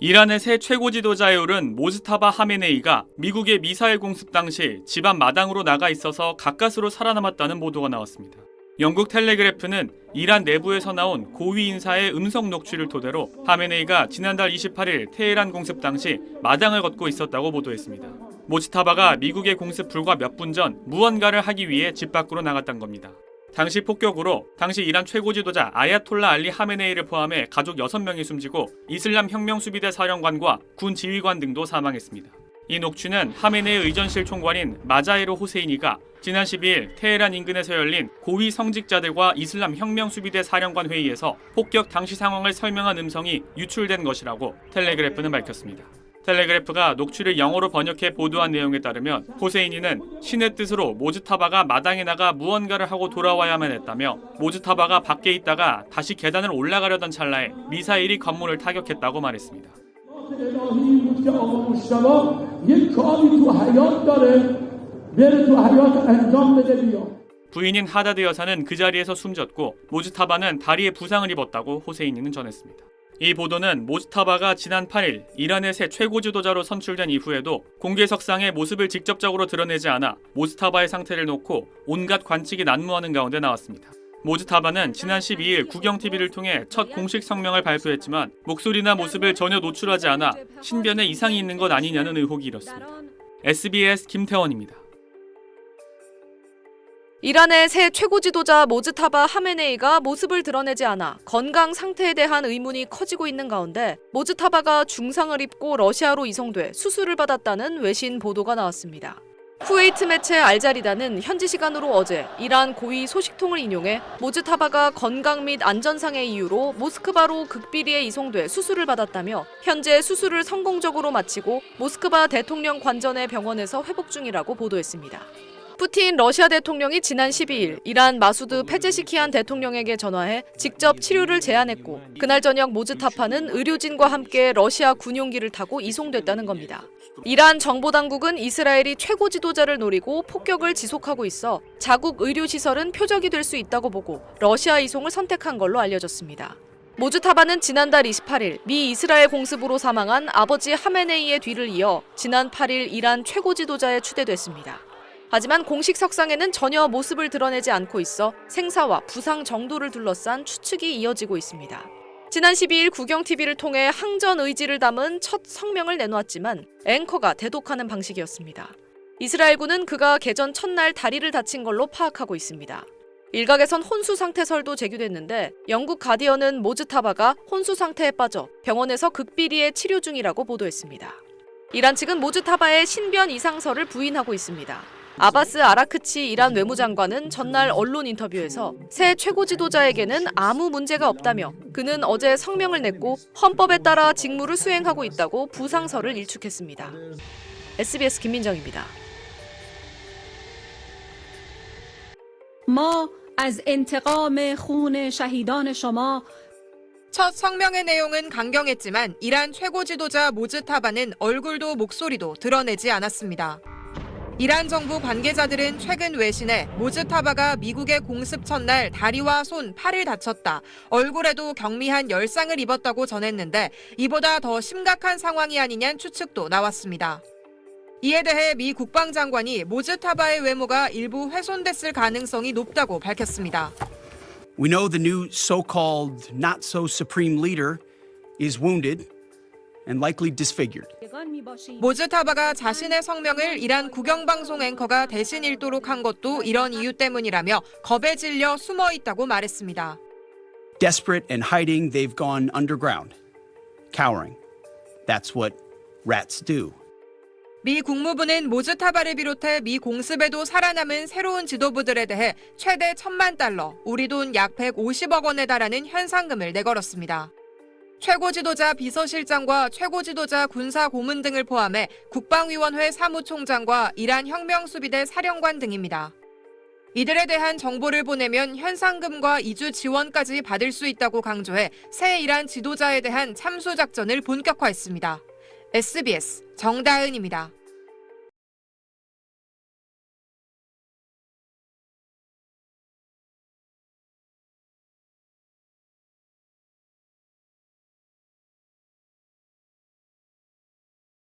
이란의 새 최고 지도자에 오른 모즈타바 하메네이가 미국의 미사일 공습 당시 집안 마당으로 나가 있어서 가까스로 살아남았다는 보도가 나왔습니다. 영국 텔레그래프는 이란 내부에서 나온 고위 인사의 음성 녹취를 토대로 하메네이가 지난달 28일 테헤란 공습 당시 마당을 걷고 있었다고 보도했습니다. 모즈타바가 미국의 공습 불과 몇 분 전 무언가를 하기 위해 집 밖으로 나갔던 겁니다. 당시 폭격으로 당시 이란 최고 지도자 아야톨라 알리 하메네이를 포함해 가족 6명이 숨지고 이슬람 혁명수비대 사령관과 군 지휘관 등도 사망했습니다. 이 녹취는 하메네이 의전실 총괄인 마자헤로 호세이니가 지난 12일 테헤란 인근에서 열린 고위 성직자들과 이슬람 혁명수비대 사령관 회의에서 폭격 당시 상황을 설명한 음성이 유출된 것이라고 텔레그래프는 밝혔습니다. 텔레그래프가 녹취를 영어로 번역해 보도한 내용에 따르면 호세이니는 신의 뜻으로 모즈타바가 마당에 나가 무언가를 하고 돌아와야만 했다며 모즈타바가 밖에 있다가 다시 계단을 올라가려던 찰나에 미사일이 건물을 타격했다고 말했습니다. 부인인 하다드 여사는 그 자리에서 숨졌고 모즈타바는 다리에 부상을 입었다고 호세이니는 전했습니다. 이 보도는 모즈타바가 지난 8일 이란의 새 최고 지도자로 선출된 이후에도 공개석상의 모습을 직접적으로 드러내지 않아 모즈타바의 상태를 놓고 온갖 관측이 난무하는 가운데 나왔습니다. 모즈타바는 지난 12일 국영TV를 통해 첫 공식 성명을 발표했지만 목소리나 모습을 전혀 노출하지 않아 신변에 이상이 있는 것 아니냐는 의혹이 일었습니다. SBS 김태원입니다. 이란의 새 최고 지도자 모즈타바 하메네이가 모습을 드러내지 않아 건강 상태에 대한 의문이 커지고 있는 가운데 모즈타바가 중상을 입고 러시아로 이송돼 수술을 받았다는 외신 보도가 나왔습니다. 쿠웨이트 매체 알자리다는 현지 시간으로 어제 이란 고위 소식통을 인용해 모즈타바가 건강 및 안전상의 이유로 모스크바로 극비리에 이송돼 수술을 받았다며 현재 수술을 성공적으로 마치고 모스크바 대통령 관전의 병원에서 회복 중이라고 보도했습니다. 푸틴 러시아 대통령이 지난 12일 이란 마수드 페제시키안 대통령에게 전화해 직접 치료를 제안했고 그날 저녁 모즈타파는 의료진과 함께 러시아 군용기를 타고 이송됐다는 겁니다. 이란 정보당국은 이스라엘이 최고 지도자를 노리고 폭격을 지속하고 있어 자국 의료시설은 표적이 될 수 있다고 보고 러시아 이송을 선택한 걸로 알려졌습니다. 모즈타바는 지난달 28일 미 이스라엘 공습으로 사망한 아버지 하메네이의 뒤를 이어 지난 8일 이란 최고 지도자에 추대됐습니다. 하지만 공식 석상에는 전혀 모습을 드러내지 않고 있어 생사와 부상 정도를 둘러싼 추측이 이어지고 있습니다. 지난 12일 국영TV를 통해 항전 의지를 담은 첫 성명을 내놓았지만 앵커가 대독하는 방식이었습니다. 이스라엘군은 그가 개전 첫날 다리를 다친 걸로 파악하고 있습니다. 일각에선 혼수 상태설도 제기됐는데 영국 가디언은 모즈타바가 혼수 상태에 빠져 병원에서 극비리에 치료 중이라고 보도했습니다. 이란 측은 모즈타바의 신변 이상설을 부인하고 있습니다. 아바스 아라크치 이란 외무장관은 전날 언론 인터뷰에서 새 최고 지도자에게는 아무 문제가 없다며 그는 어제 성명을 냈고 헌법에 따라 직무를 수행하고 있다고 부상설을 일축했습니다. SBS 김민정입니다. ما از انتقام خون شهیدان شما 첫 성명의 내용은 강경했지만 이란 최고 지도자 모즈타바는 얼굴도 목소리도 드러내지 않았습니다. 이란 정부 관계자들은 최근 외신에 모즈타바가 미국의 공습 첫날 다리와 손, 팔을 다쳤다, 얼굴에도 경미한 열상을 입었다고 전했는데 이보다 더 심각한 상황이 아니냐는 추측도 나왔습니다. 이에 대해 미 국방장관이 모즈타바의 외모가 일부 훼손됐을 가능성이 높다고 밝혔습니다. We know the new so-called not-so-supreme leader is wounded and likely disfigured. 모즈타바가 자신의 성명을 이란 국영방송 앵커가 대신 읽도록 한 것도 이런 이유 때문이라며 겁에 질려 숨어 있다고 말했습니다. Desperate and hiding, they've gone underground, cowering. That's what rats do. 미 국무부는 모즈타바를 비롯해 미 공습에도 살아남은 새로운 지도부들에 대해 최대 $10,000, 우리 돈 약 150억 원에 달하는 현상금을 내걸었습니다. 최고 지도자 비서실장과 최고 지도자 군사 고문 등을 포함해 국방위원회 사무총장과 이란 혁명수비대 사령관 등입니다. 이들에 대한 정보를 보내면 현상금과 이주 지원까지 받을 수 있다고 강조해 새 이란 지도자에 대한 참수 작전을 본격화했습니다. SBS 정다은입니다.